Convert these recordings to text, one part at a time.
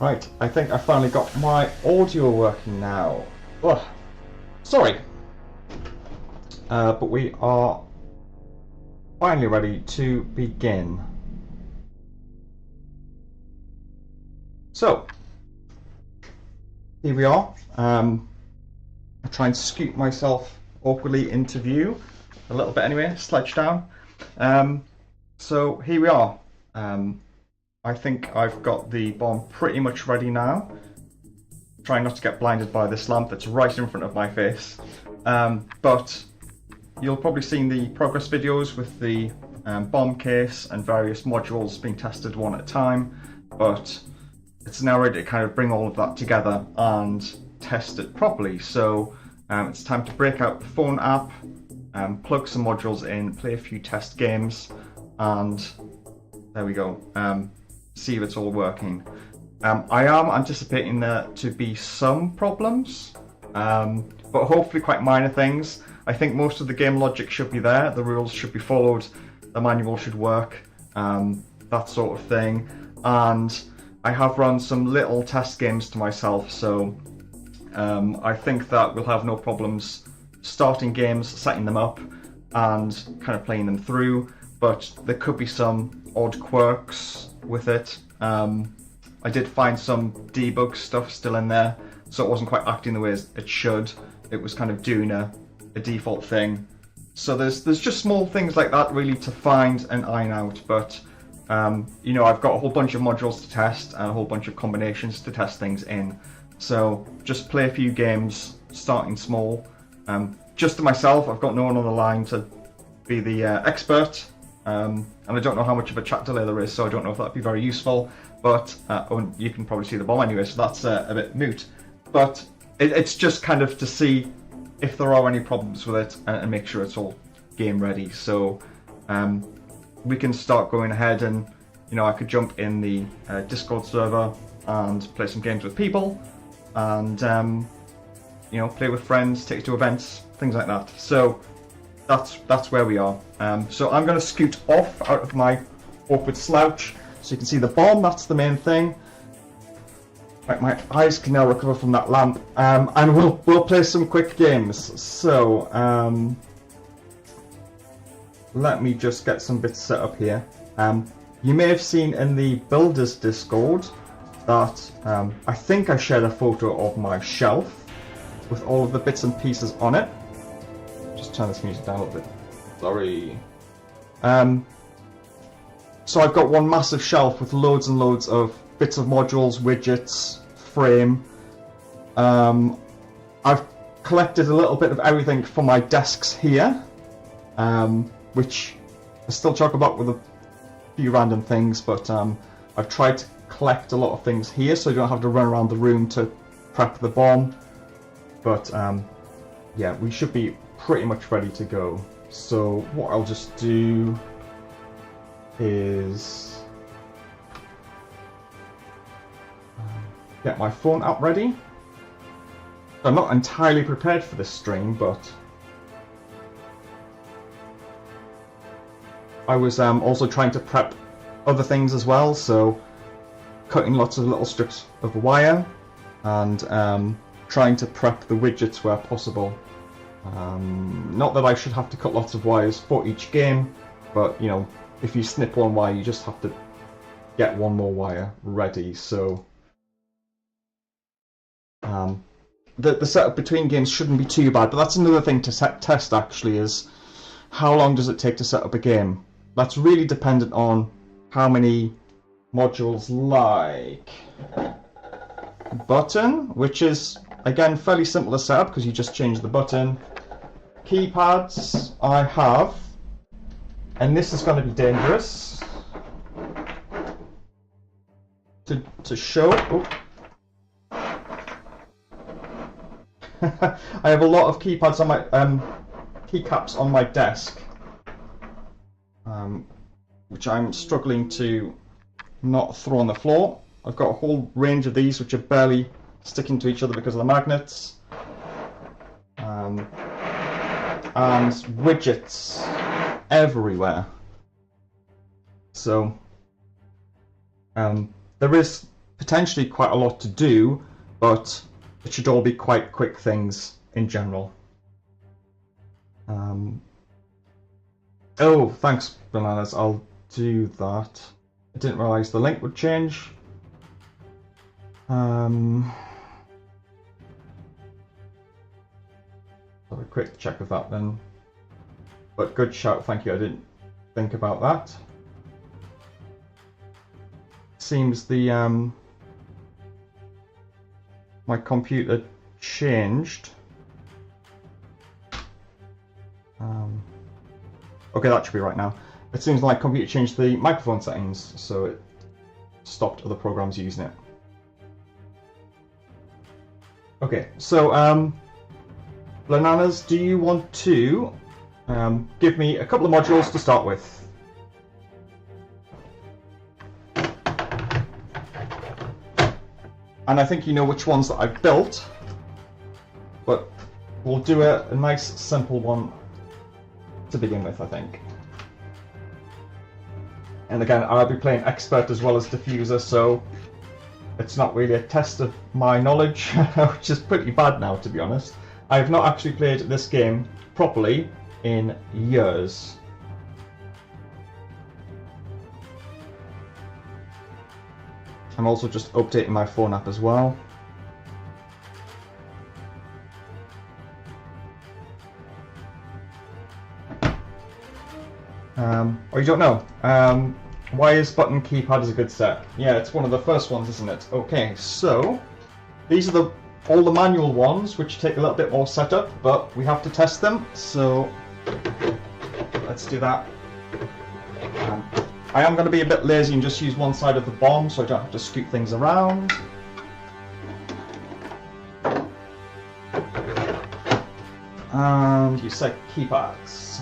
Right, I think I finally got my audio working now. Ugh, sorry. But we are finally ready to begin. So, here we are. I'm trying to scoot myself awkwardly into view, a little bit anyway, slouch down. So here we are. I think I've got the bomb pretty much ready now. Trying not to get blinded by this lamp that's right in front of my face. But you'll probably seen the progress videos with the bomb case and various modules being tested one at a time. But it's now ready to kind of bring all of that together and test it properly. So it's time to break out the phone app, plug some modules in, play a few test games, and there we go. See if it's all working. I am anticipating there to be some problems, but hopefully quite minor things. I think most of the game logic should be there, the rules should be followed, the manual should work, that sort of thing. And I have run some little test games to myself, so I think that we'll have no problems starting games, setting them up, and kind of playing them through. But there could be some odd quirks with it. I did find some debug stuff still in there, so it wasn't quite acting the way it should. It was kind of doing a default thing. So there's just small things like that really to find and iron out. But you know, I've got a whole bunch of modules to test and a whole bunch of combinations to test things in. So just play a few games, starting small. Just to myself, I've got no one on the line to be the expert. And I don't know how much of a chat delay there is, so I don't know if that'd be very useful. But you can probably see the bomb anyway, so that's a bit moot. But it's just kind of to see if there are any problems with it and make sure it's all game ready. So we can start going ahead, and you know, I could jump in the Discord server and play some games with people, and you know, play with friends, take it to events, things like that. So that's where we are. So I'm going to scoot off out of my awkward slouch so you can see the bomb. That's the main thing. Right, my eyes can now recover from that lamp, and we'll play some quick games. So let me just get some bits set up here. You may have seen in the builders Discord that I think I shared a photo of my shelf with all of the bits and pieces on it. Just turn this music down a little bit. Sorry. So I've got one massive shelf with loads and loads of bits of modules, widgets, frame. I've collected a little bit of everything for my desks here, which I still talk about with a few random things, but I've tried to collect a lot of things here so you don't have to run around the room to prep the bomb. But yeah, we should be pretty much ready to go. So what I'll just do is get my phone app ready. I'm not entirely prepared for this stream, but I was also trying to prep other things as well, so cutting lots of little strips of wire and trying to prep the widgets where possible. Not that I should have to cut lots of wires for each game, but you know, if you snip one wire, you just have to get one more wire ready. So the setup between games shouldn't be too bad, but that's another thing to test actually, is how long does it take to set up a game. That's really dependent on how many modules, like button, which is again fairly simple to set up because you just change the button. Keypads I have, and this is going to be dangerous to show. Oh. I have a lot of keypads on my keycaps on my desk, which I'm struggling to not throw on the floor. I've got a whole range of these which are barely sticking to each other because of the magnets, and widgets everywhere. So there is potentially quite a lot to do, but it should all be quite quick things in general. Oh, thanks, Bananas. I'll do that. I didn't realise the link would change. Have a quick check of that then. But good shout, thank you. I didn't think about that. Seems the my computer changed. Okay, that should be right now. It seems my computer changed the microphone settings, so it stopped other programs using it. Okay, so Bananas, do you want to give me a couple of modules to start with? And I think you know which ones that I've built, but we'll do a nice simple one to begin with, I think. And again, I'll be playing expert as well as diffuser, so it's not really a test of my knowledge, which is pretty bad now, to be honest. I've not actually played this game properly in years. I'm also just updating my phone app as well. Or you don't know. Why is button keypad is a good set? Yeah, it's one of the first ones, isn't it? Okay, so these are all the manual ones, which take a little bit more setup, but we have to test them. So let's do that. I am going to be a bit lazy and just use one side of the bomb, so I don't have to scoot things around. And you set keypads.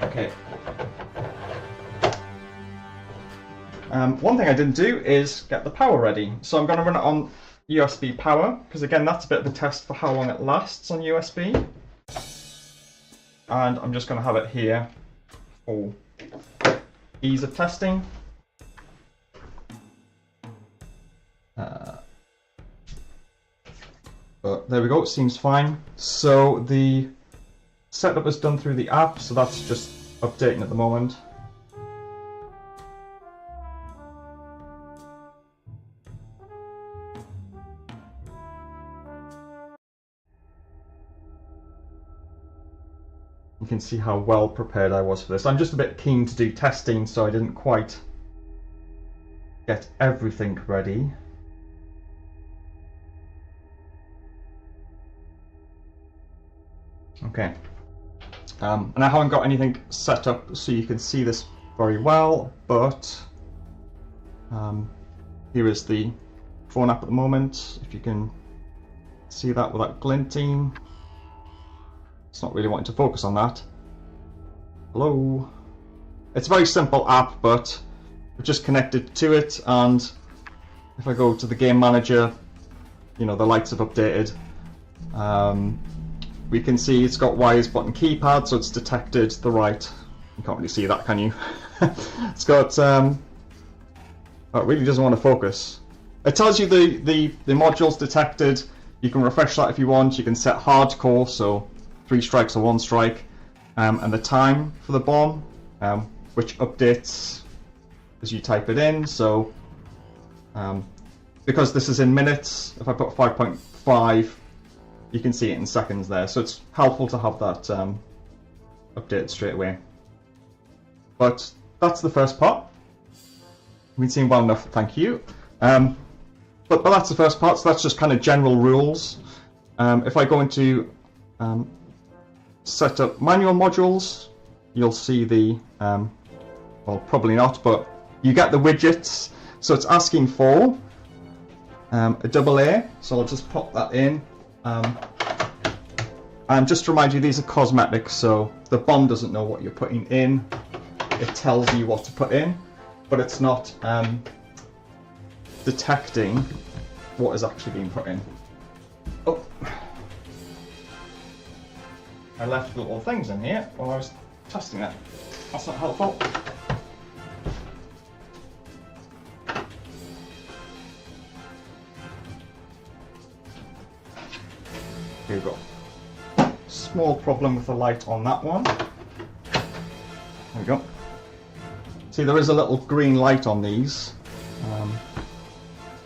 Okay. One thing I didn't do is get the power ready. So I'm going to run it on USB power, because again that's a bit of a test for how long it lasts on USB. And I'm just going to have it here for ease of testing. But there we go, it seems fine. So the setup is done through the app, so that's just updating at the moment. You can see how well prepared I was for this. I'm just a bit keen to do testing, so I didn't quite get everything ready. Okay. And I haven't got anything set up so you can see this very well, but here is the phone app at the moment. If you can see that without glinting. It's not really wanting to focus on that. Hello. It's a very simple app, but we're just connected to it, and if I go to the game manager, you know, the lights have updated. We can see it's got wires, button, keypad, so it's detected the right. You can't really see that, can you? It's got. Oh, it really doesn't want to focus. It tells you the module's detected. You can refresh that if you want. You can set hardcore, so 3 strikes or 1 strike, and the time for the bomb, which updates as you type it in. So because this is in minutes, if I put 5.5, you can see it in seconds there. So it's helpful to have that updated straight away. But that's the first part. You've been seeing well enough, thank you. But that's the first part, so that's just kind of general rules. If I go into set up manual modules, you'll see the, well, probably not, but you get the widgets. So it's asking for a AA, so I'll just pop that in. And just to remind you, these are cosmetic, so the bomb doesn't know what you're putting in. It tells you what to put in, but it's not detecting what is actually being put in. Oh. I left little things in here while I was testing it. That's not helpful. Here we go. Small problem with the light on that one. There we go. See, there is a little green light on these.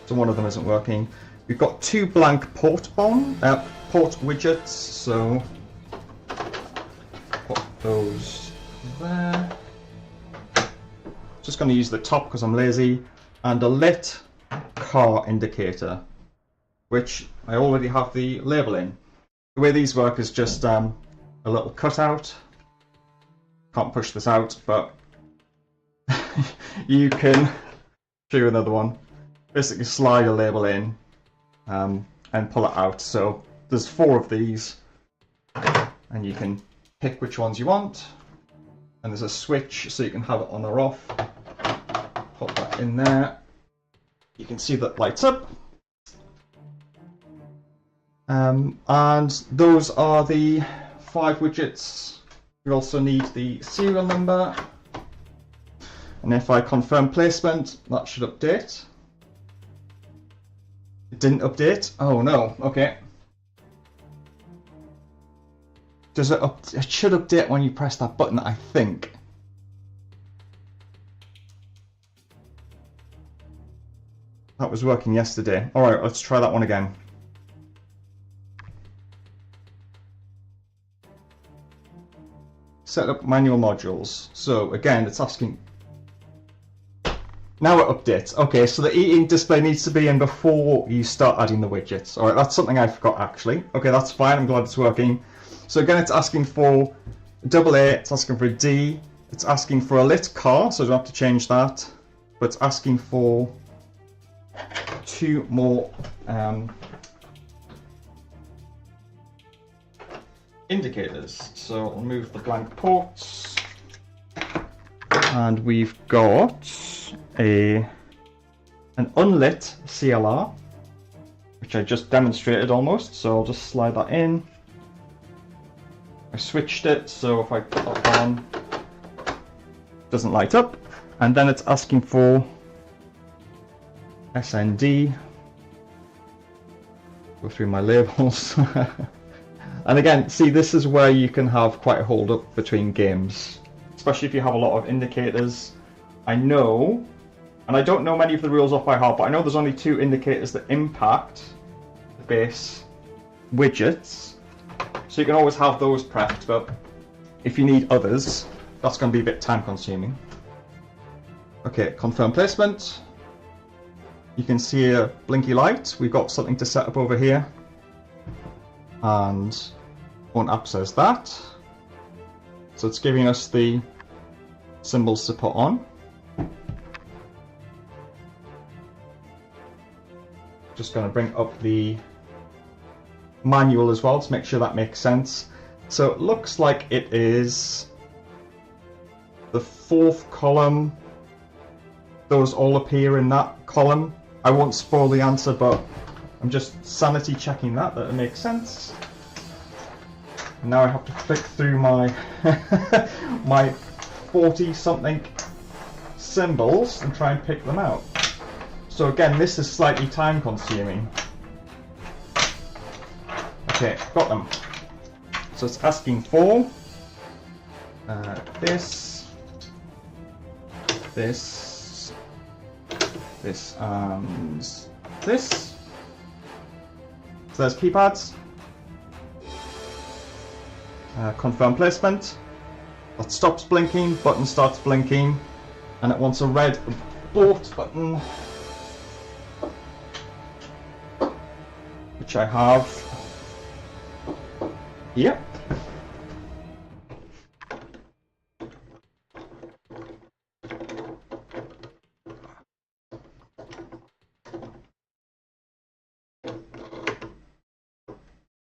So one of them isn't working. We've got two blank port widgets, so put those there. Just going to use the top because I'm lazy, and a lit car indicator, which I already have the label in. The way these work is just a little cutout. Can't push this out, but you can show you another one. Basically slide a label in and pull it out. So there's 4 of these, and you can pick which ones you want. And there's a switch so you can have it on or off. Put that in there. You can see that lights up. And those are the 5 widgets. We also need the serial number. And if I confirm placement, that should update. It didn't update? Oh no, okay. Does it it should update when you press that button, I think. That was working yesterday. Alright, let's try that one again. Set up manual modules. So again, it's asking. Now it updates. Okay, so the e-ink display needs to be in before you start adding the widgets. Alright, that's something I forgot actually. Okay, that's fine, I'm glad it's working. So again, it's asking for AA, it's asking for a D, it's asking for a lit car, so I don't have to change that. But it's asking for 2 more indicators. So I'll move the blank ports. And we've got an unlit CLR, which I just demonstrated almost, so I'll just slide that in. I switched it, so if I put that on, it doesn't light up. And then it's asking for SND. Go through my labels. And again, see, this is where you can have quite a hold up between games, especially if you have a lot of indicators. I know, and I don't know many of the rules off by heart, but I know there's only 2 indicators that impact the base widgets. So you can always have those prepped, but if you need others, that's going to be a bit time consuming. Okay, confirm placement. You can see a blinky light. We've got something to set up over here. And one app says that. So it's giving us the symbols to put on. Just going to bring up the manual as well to make sure that makes sense. So it looks like it is the 4th column. Those all appear in that column. I won't spoil the answer, but I'm just sanity checking that it makes sense. And now I have to click through my my 40 something symbols and try and pick them out. So again, this is slightly time consuming. Okay, got them. So it's asking for this, and this. So there's keypads. Confirm placement. That stops blinking, button starts blinking, and it wants a red abort button, which I have here.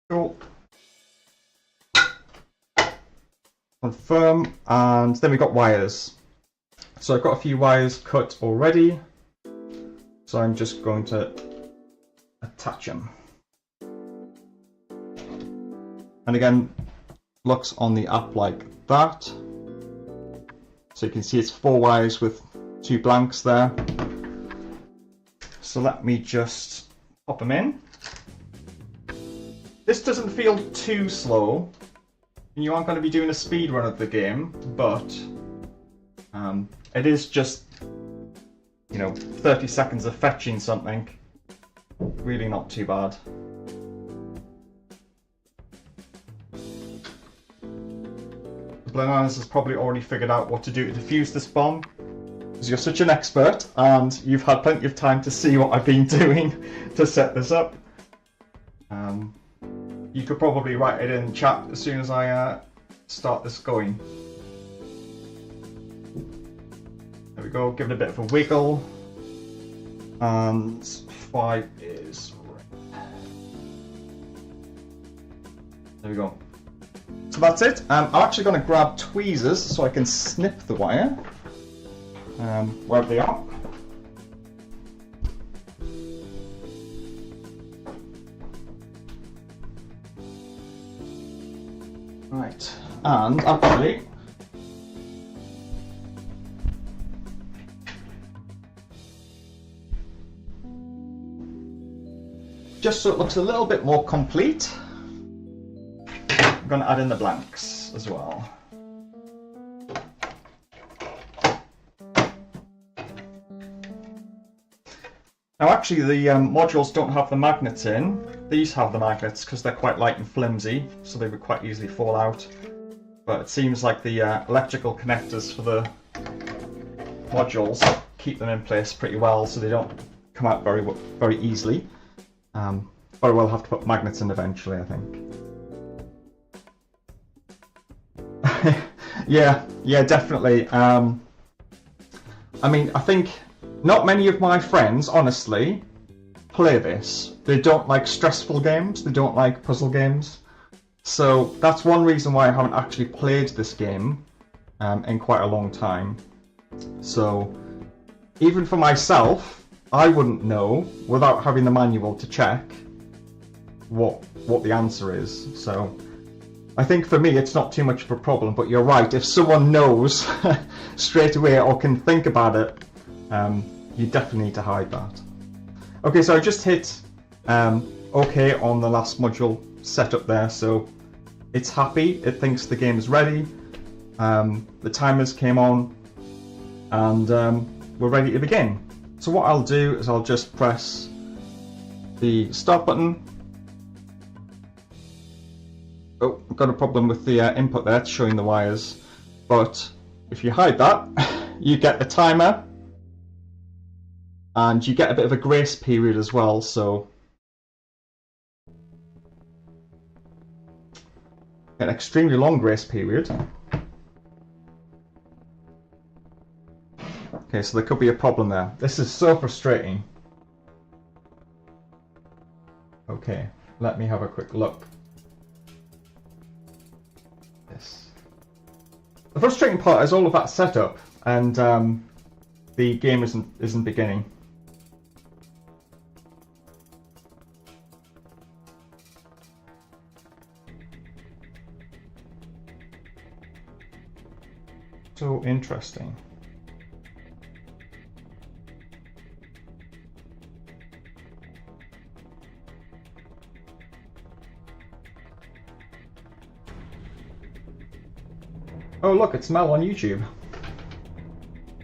Cool. Confirm, and then we've got wires. So I've got a few wires cut already, so I'm just going to attach them. And again, looks on the app like that. So you can see it's 4 wires with 2 blanks there. So let me just pop them in. this doesn't feel too slow. You aren't going to be doing a speed run of the game, but it is just, 30 seconds of fetching something. Really not too bad. Bananas has probably already figured out what to do to defuse this bomb, because you're such an expert and you've had plenty of time to see what I've been doing to set this up. You could probably write it in chat as soon as I start this going. There we go, give it a bit of a wiggle. And 5 is right. There we go. So that's it. I'm actually going to grab tweezers so I can snip the wire wherever they are. Right, and actually, just so it looks a little bit more complete, I'm going to add in the blanks as well. Now actually the modules don't have the magnets in. These have the magnets because they're quite light and flimsy, so they would quite easily fall out. But it seems like the electrical connectors for the modules keep them in place pretty well, so they don't come out very easily. But I will have to put magnets in eventually, I think. yeah, definitely. I mean, I think not many of my friends, honestly, play this. They don't like stressful games, they don't like puzzle games. So that's one reason why I haven't actually played this game in quite a long time. So even for myself, I wouldn't know without having the manual to check what the answer is. So I think for me it's not too much of a problem, but you're right, if someone knows straight away or can think about it, you definitely need to hide that. Okay, so I just hit OK on the last module setup there, so it's happy, it thinks the game is ready, the timers came on, and we're ready to begin. So what I'll do is I'll just press the start button. Oh, I've got a problem with the input there, it's showing the wires, but if you hide that, you get the timer, and you get a bit of a grace period as well, so an extremely long grace period. Okay, so there could be a problem there. This is so frustrating. Okay, let me have a quick look. Yes. The frustrating part is all of that setup, and the game isn't beginning. So interesting. Oh look, it's Mel on YouTube.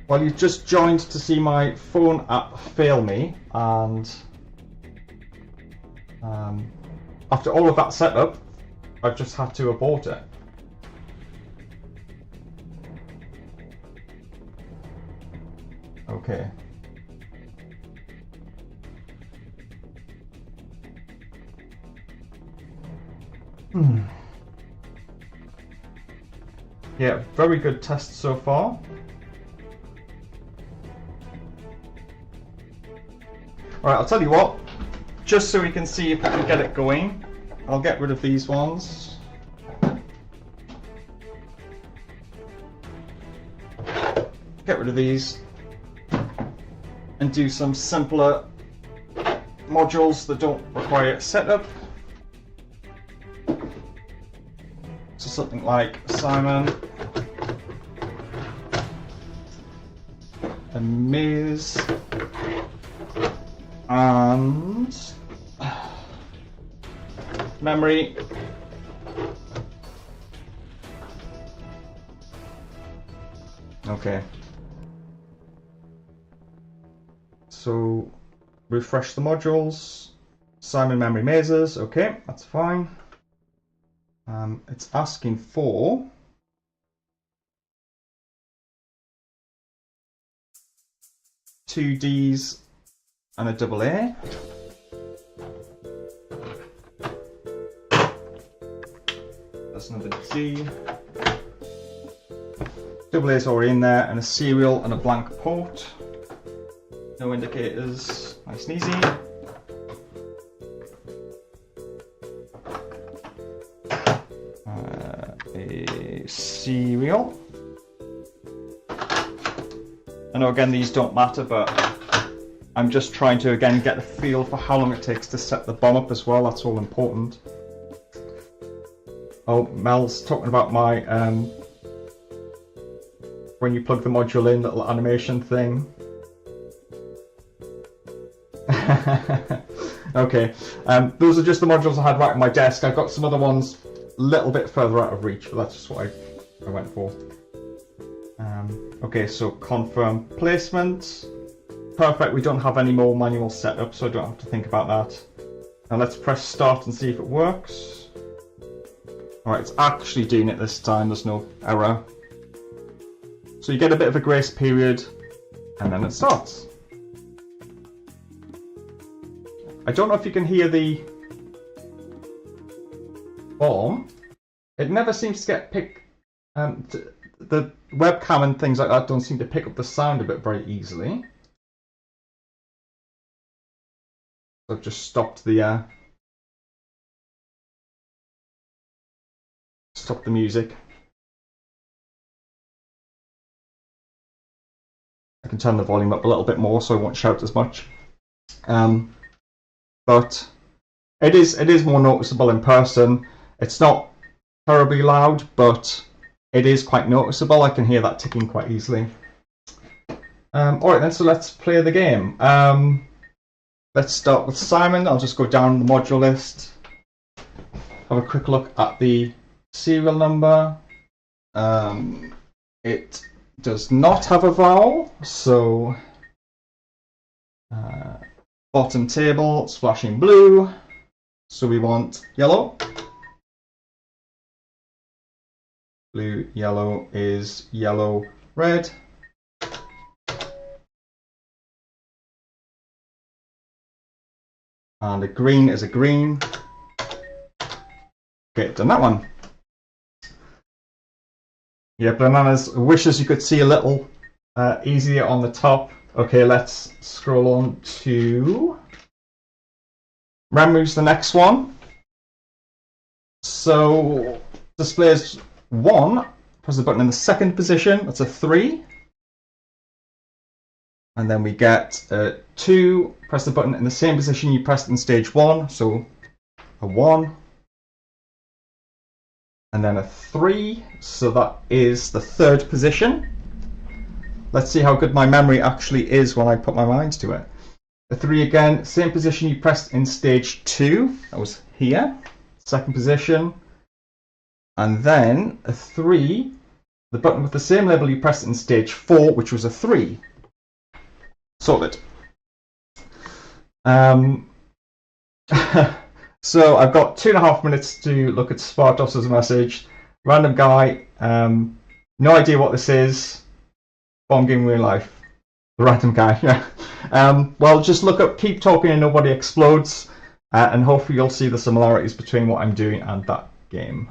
Well, you've just joined to see my phone app fail me, and after all of that setup, I've just had to abort it. Okay. Yeah, very good test so far. Alright, I'll tell you what, just so we can see if we can get it going, I'll get rid of these ones. Get rid of these. And do some simpler modules that don't require setup. So something like Simon, a maze, and memory. Okay. So refresh the modules. Simon memory mazes. Okay, that's fine. It's asking for two Ds and a double A. That's another D. Double A's already in there, and a serial and a blank port. No indicators. Nice and easy. A serial. I know again these don't matter, but I'm just trying to again get a feel for how long it takes to set the bomb up as well. That's all important. Oh, Mel's talking about my when you plug the module in, little animation thing. Okay, those are just the modules I had right on my desk. I've got some other ones a little bit further out of reach, but that's just what I went for. Okay, so confirm placement. Perfect, we don't have any more manual setup, so I don't have to think about that. Now let's press start and see if it works. Alright, it's actually doing it this time, there's no error. So you get a bit of a grace period, and then it starts. I don't know if you can hear the bomb. It never seems to get picked. The webcam and things like that don't seem to pick up the sound of it very easily. So I've just stopped the music. I can turn the volume up a little bit more so I won't shout as much. But it is more noticeable in person. It's not terribly loud, but it is quite noticeable. I can hear that ticking quite easily. Alright then, so let's play the game. Let's start with Simon. I'll just go down the module list. Have a quick look at the serial number. It does not have a vowel, so bottom table, it's flashing blue, so we want yellow. Blue, yellow is yellow, red. And a green is a green. Okay, done that one. Yeah, Bananas wishes you could see a little easier on the top. Okay, let's scroll on to Ramu's the next one. So displays 1, press the button in the second position, that's a 3. And then we get 2, press the button in the same position you pressed in stage 1, so a 1. And then a 3, so that is the third position. Let's see how good my memory actually is when I put my mind to it. A 3 again, same position you pressed in stage 2, that was here, second position. And then a 3, the button with the same label you pressed in stage 4, which was a 3. Sorted. So I've got 2.5 minutes to look at Spartos's message. Random guy, no idea what this is. Bomb game real life. The random guy, yeah. Well, just look up Keep Talking and Nobody Explodes, and hopefully you'll see the similarities between what I'm doing and that game.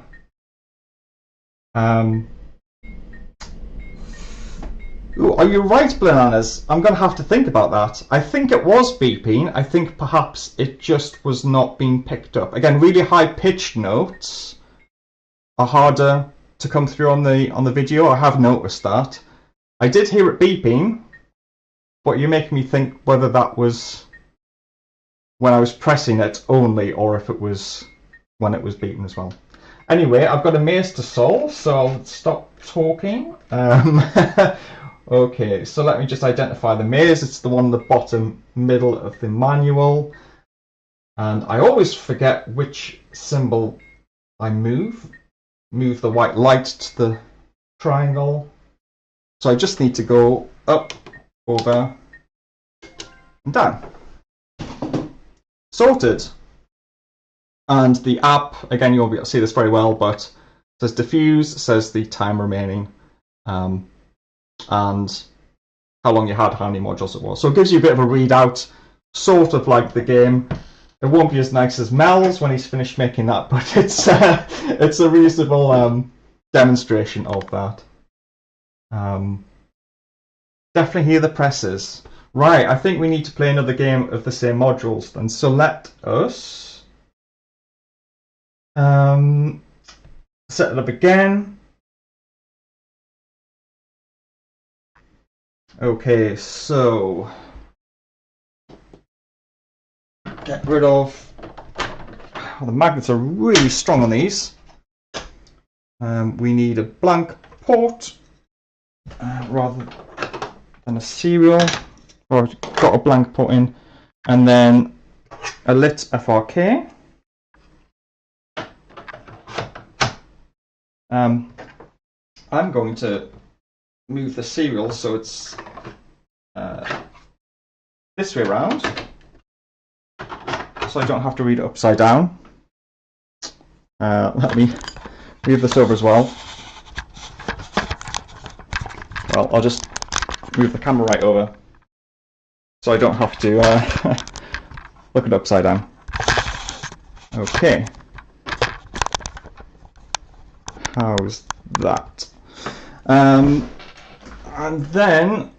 Ooh, are you right, Bananas? I'm going to have to think about that. I think it was beeping. I think perhaps it just was not being picked up. Again, really high-pitched notes are harder to come through on the video. I have noticed that. I did hear it beeping, but you're making me think whether that was when I was pressing it only, or if it was when it was beeping as well. Anyway, I've got a maze to solve, so I'll stop talking. Okay, so let me just identify the maze. It's the one in the bottom middle of the manual. And I always forget which symbol I move. Move the white light to the triangle. So I just need to go up, over, and down. Sorted. And the app, again, you won't be able to see this very well, but it says diffuse, says the time remaining, and how long you had, how many modules it was. So it gives you a bit of a readout, sort of like the game. It won't be as nice as Mel's when he's finished making that, but it's a reasonable demonstration of that. Definitely hear the presses. Right, I think we need to play another game of the same modules then. So let us set it up again. Okay, so get rid of... Oh, the magnets are really strong on these. We need a blank port rather than a serial. Or I've got a blank port in, and then a lit FRK. I'm going to move the serial so it's this way around, so I don't have to read it upside down. Let me move this over as well. Well, I'll just move the camera right over so I don't have to look it upside down. Okay. How's that? And then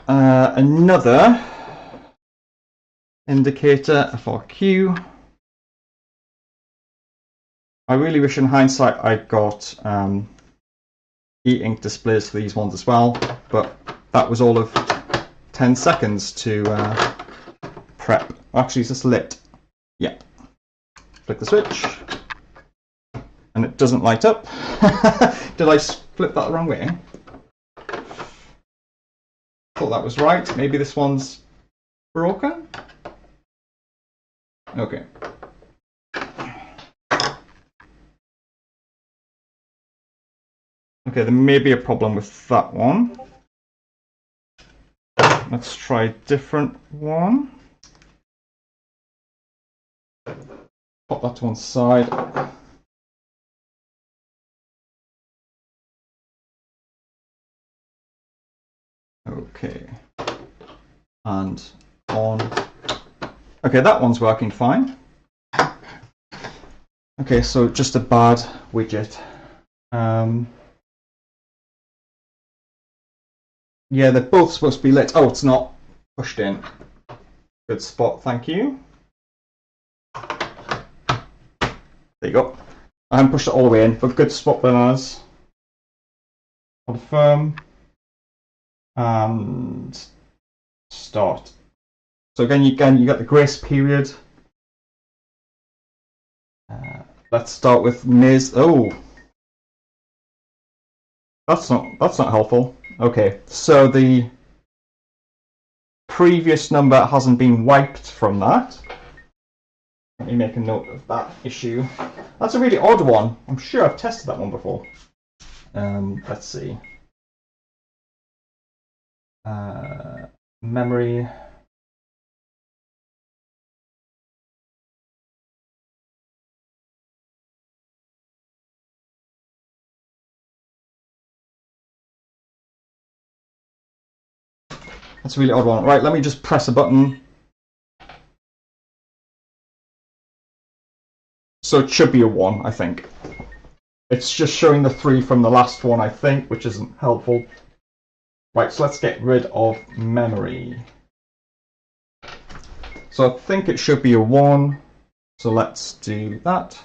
another indicator FRQ. I really wish in hindsight I got e-ink displays for these ones as well, but that was all of 10 seconds to prep. Actually, it's just lit. Yeah. Flick the switch. And it doesn't light up. Did I flip that the wrong way? Thought that was right. Maybe this one's broken? Okay. Okay, there may be a problem with that one. Let's try a different one. Pop that to one side. Okay. And on. Okay, that one's working fine. Okay, so just a bad widget. Yeah, they're both supposed to be lit. Oh, it's not pushed in. Good spot, thank you. There you go. I haven't pushed it all the way in, but good spot, bananas. Confirm. And start. So again, you got the grace period. Let's start with Ms. Oh, that's not helpful. Okay, so the previous number hasn't been wiped from that. Let me make a note of that issue. That's a really odd one. I'm sure I've tested that one before. Let's see. Memory. That's a really odd one. Right, let me just press a button. So it should be a 1, I think. It's just showing the 3 from the last one, I think, which isn't helpful. Right, so let's get rid of memory. So I think it should be a 1. So let's do that.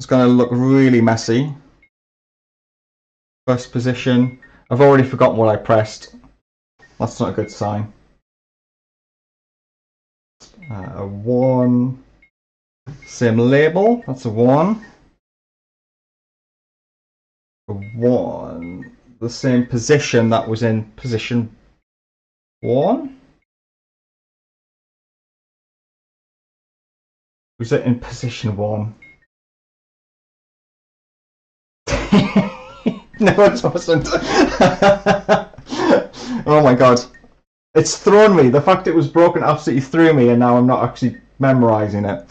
It's going to look really messy. First position. I've already forgotten what I pressed. That's not a good sign. A 1. Same label. That's a 1. A 1. The same position that was in position 1. Was it in position 1? No, it wasn't. Oh my god. It's thrown me. The fact it was broken absolutely threw me, and now I'm not actually memorizing it.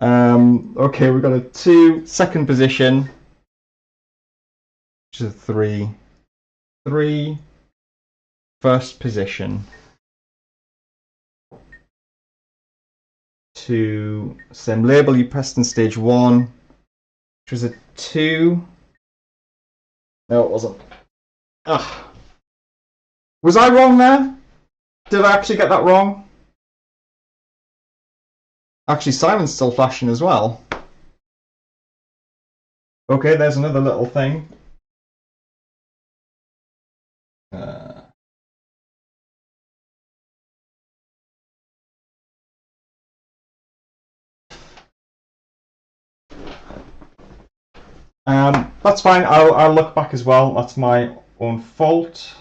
Okay, we've got a 2, second position, which is a 3. 3, first position. 2, same label you pressed in stage 1, which was a 2. No, it wasn't. Ah. Was I wrong there? Did I actually get that wrong? Actually, Simon's still flashing as well. Okay, there's another little thing. That's fine. I'll look back as well. That's my own fault.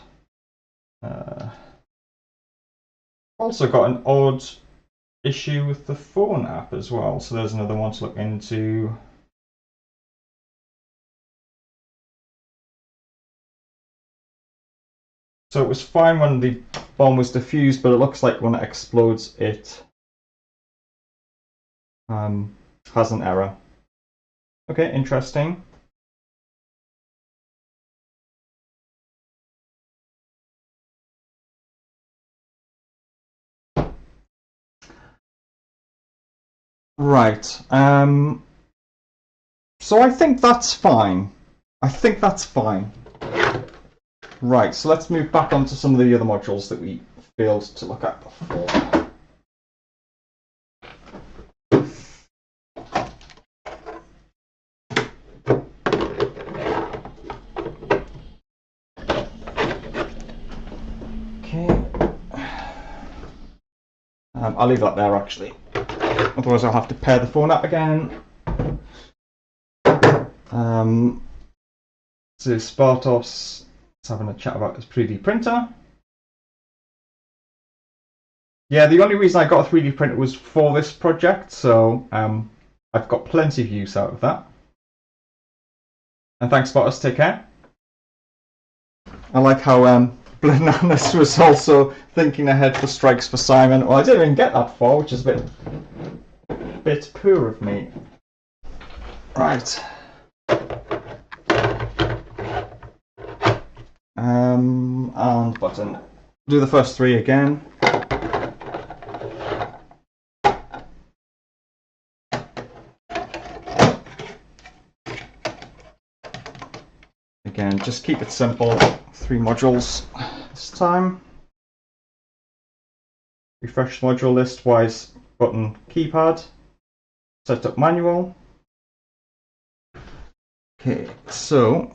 Also got an odd issue with the phone app as well, so there's another one to look into. So it was fine when the bomb was defused, but it looks like when it explodes, it has an error. Okay, interesting. Right. So I think that's fine. Right, so let's move back onto some of the other modules that we failed to look at before. Okay. I'll leave that there actually. Otherwise I'll have to pair the phone up again. So Spartos is having a chat about his 3D printer. Yeah, the only reason I got a 3D printer was for this project, so I've got plenty of use out of that. And thanks, Spartos, take care. I like how Bananas was also thinking ahead for strikes for Simon. Well, I didn't even get that far, which is a bit poor of me. Right. And button. Do the first 3 again. Again, just keep it simple. 3 modules this time. Refresh module list, wise button keypad. Setup manual. Okay, so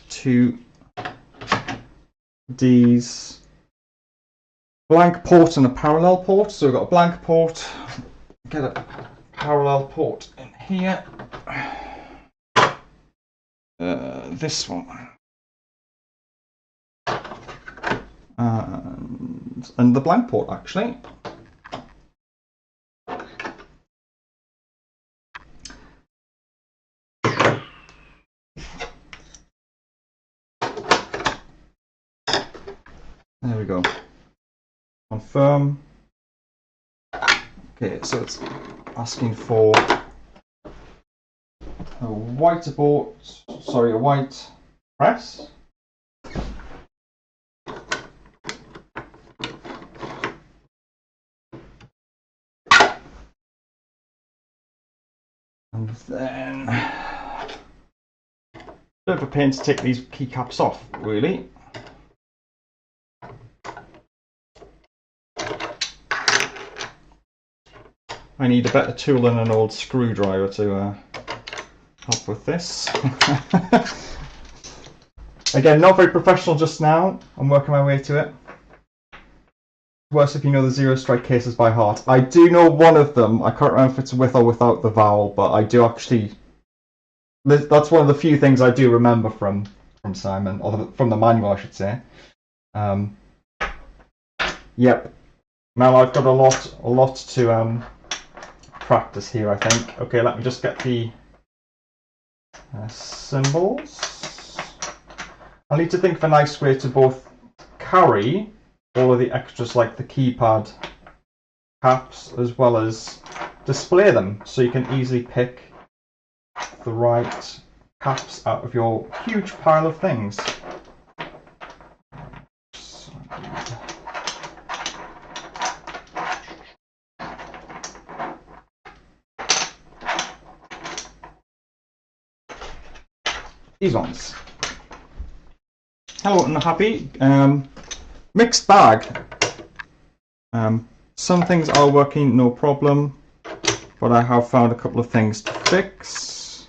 2 D's, blank port and a parallel port. So we've got a blank port, get a parallel port in here. This one. And the blank port actually. There we go. Confirm. Okay, so it's asking for a white press. And then bit of a pain to take these keycaps off, really. I need a better tool than an old screwdriver to help with this. Again, not very professional just now. I'm working my way to it. Worse if you know the Zero Strike cases by heart. I do know one of them. I can't remember if it's with or without the vowel, but I do actually. That's one of the few things I do remember from Simon, or from the manual, I should say. Yep. Now I've got a lot to practice here, I think. Okay, let me just get the symbols. I need to think of a nice way to both carry all of the extras like the keypad caps as well as display them, so you can easily pick the right caps out of your huge pile of things. These ones. Hello and happy. Mixed bag. Some things are working no problem, but I have found a couple of things to fix.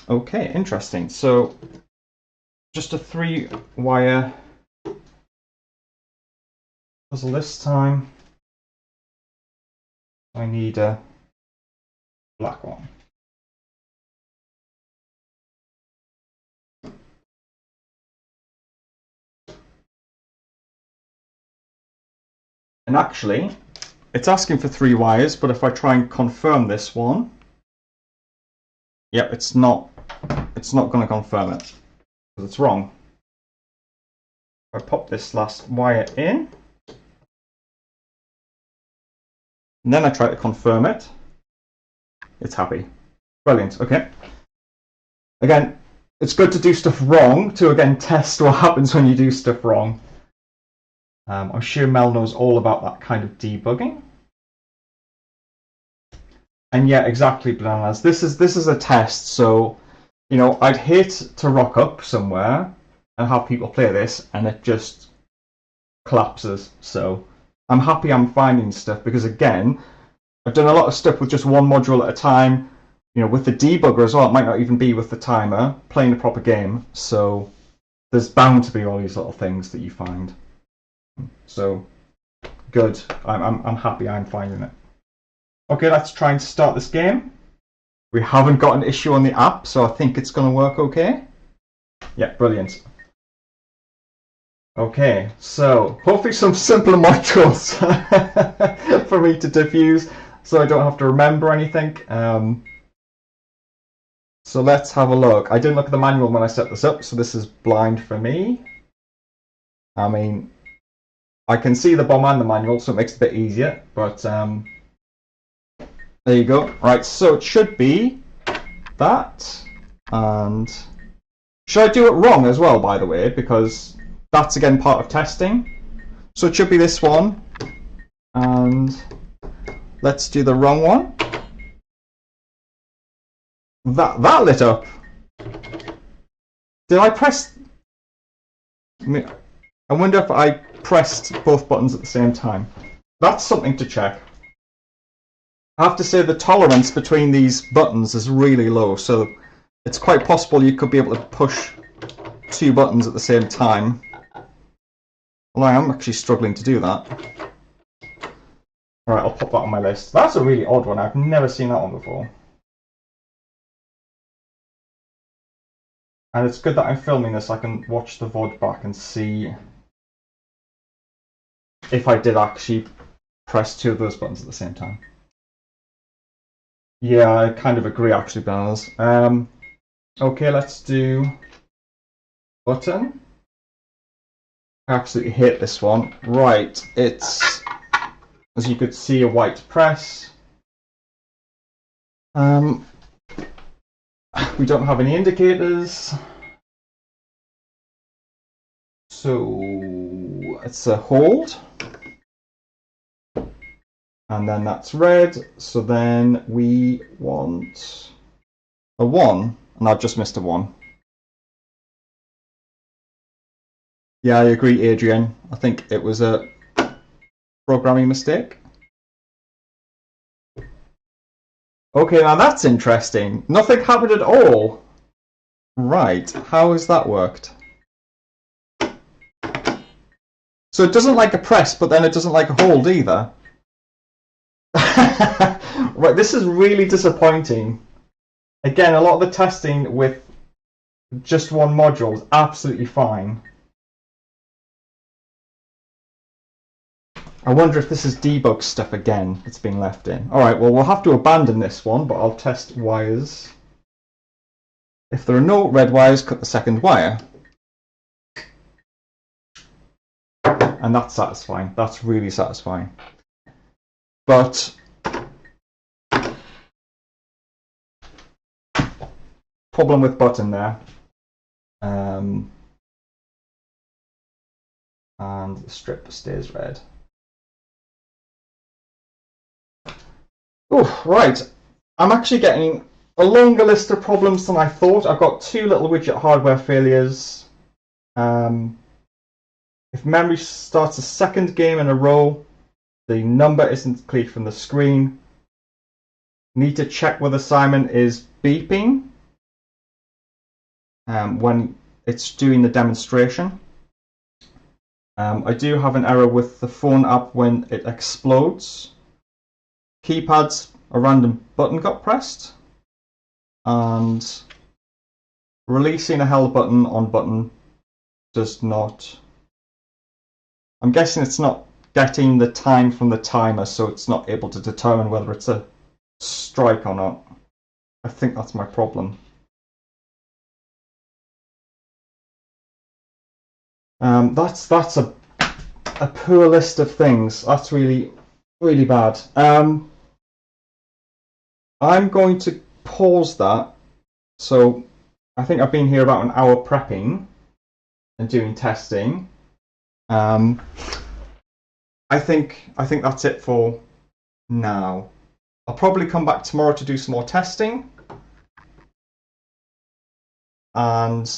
Okay, interesting. So just a 3-wire puzzle this time. I need a black one. And actually, it's asking for 3 wires, but if I try and confirm this one, yep, it's not going to confirm it because it's wrong. If I pop this last wire in, and then I try to confirm it, it's happy. Brilliant. Okay. Again, it's good to do stuff wrong to again test what happens when you do stuff wrong. I'm sure Mel knows all about that kind of debugging. And yeah, exactly, Bananas. This is a test, so you know, I'd hate to rock up somewhere and have people play this and it just collapses. So I'm happy I'm finding stuff because again, I've done a lot of stuff with just one module at a time. You know, with the debugger as well, it might not even be with the timer, playing a proper game. So there's bound to be all these little things that you find. So good. I'm happy I'm finding it. Okay, let's try and start this game. We haven't got an issue on the app, so I think it's going to work okay. Yeah, brilliant. Okay, so hopefully some simpler modules for me to diffuse, so I don't have to remember anything. So let's have a look. I didn't look at the manual when I set this up, so this is blind for me. I mean, I can see the BOM and the manual, so it makes it a bit easier, but there you go. Right, so it should be that, and should I do it wrong as well, by the way, because that's again part of testing. So it should be this one, and let's do the wrong one. That lit up. Did I press? I wonder if I pressed both buttons at the same time. That's something to check. I have to say the tolerance between these buttons is really low, so it's quite possible you could be able to push 2 buttons at the same time. Well, I am actually struggling to do that. Alright, I'll pop that on my list. That's a really odd one. I've never seen that one before. And it's good that I'm filming this. I can watch the VOD back and see if I did actually press 2 of those buttons at the same time. Yeah, I kind of agree actually, Bananas. Okay, let's do button. I absolutely hate this one. Right, it's, as you could see, a white press. We don't have any indicators. So it's a hold. And then that's red. So then we want a 1. And I've just missed a 1. Yeah, I agree, Adrian. I think it was a programming mistake. Okay, now that's interesting. Nothing happened at all. Right, how has that worked? So it doesn't like a press, but then it doesn't like a hold either. Right, this is really disappointing. Again, a lot of the testing with just one module is absolutely fine. I wonder if this is debug stuff again that's being left in. Alright, well, we'll have to abandon this one, but I'll test wires. If there are no red wires, cut the second wire. And that's satisfying. That's really satisfying. But problem with button there. And the strip stays red. Oh, right. I'm actually getting a longer list of problems than I thought. I've got 2 little widget hardware failures. If memory starts a second game in a row, the number isn't clear from the screen. Need to check whether Simon is beeping when it's doing the demonstration. I do have an error with the phone app when it explodes. Keypad's a random button got pressed, and releasing a held button on button does not. I'm guessing it's not getting the time from the timer, so it's not able to determine whether it's a strike or not. I think that's my problem. That's a poor list of things. That's really bad. I'm going to pause that. So I think I've been here about an hour prepping and doing testing. I think that's it for now. I'll probably come back tomorrow to do some more testing. And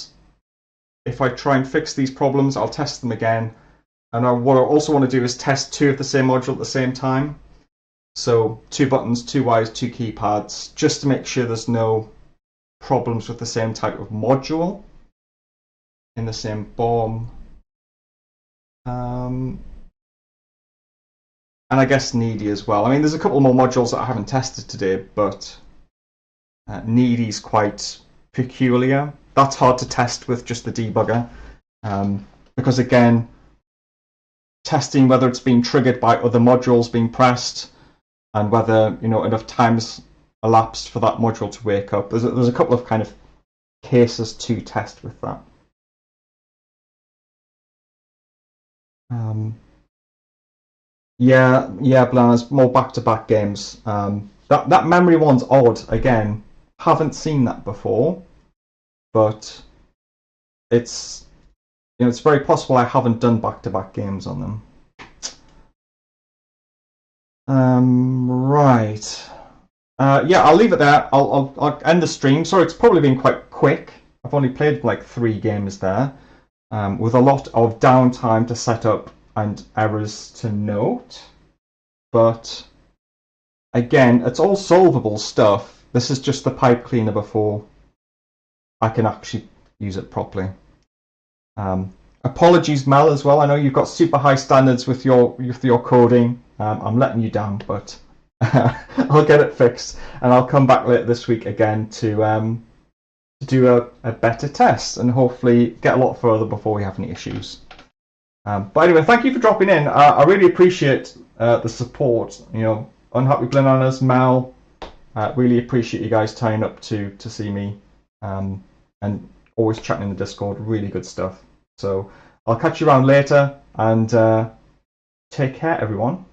if I try and fix these problems, I'll test them again. And what I also want to do is test 2 of the same module at the same time. So 2 buttons, 2 wires, 2 keypads, just to make sure there's no problems with the same type of module in the same BOM. And I guess needy as well. I mean, there's a couple more modules that I haven't tested today, but needy's quite peculiar. That's hard to test with just the debugger, because again, testing whether it's being triggered by other modules being pressed and whether enough time's elapsed for that module to wake up. There's a couple of kind of cases to test with that. Yeah, Blaz, more back-to-back games. That memory one's odd. Again, haven't seen that before, but it's very possible I haven't done back-to-back games on them. Right. Yeah, I'll leave it there. I'll end the stream. Sorry, it's probably been quite quick. I've only played like 3 games there, with a lot of downtime to set up and errors to note. But again, it's all solvable stuff. This is just the pipe cleaner before I can actually use it properly. Apologies, Mel, as well. I know you've got super high standards with your coding. I'm letting you down, but I'll get it fixed, and I'll come back later this week again to do a better test and hopefully get a lot further before we have any issues. But anyway, thank you for dropping in. I really appreciate the support. Unhappy Bananas, Mel, really appreciate you guys turning up to see me, and always chatting in the Discord. Really good stuff. So I'll catch you around later, and take care, everyone.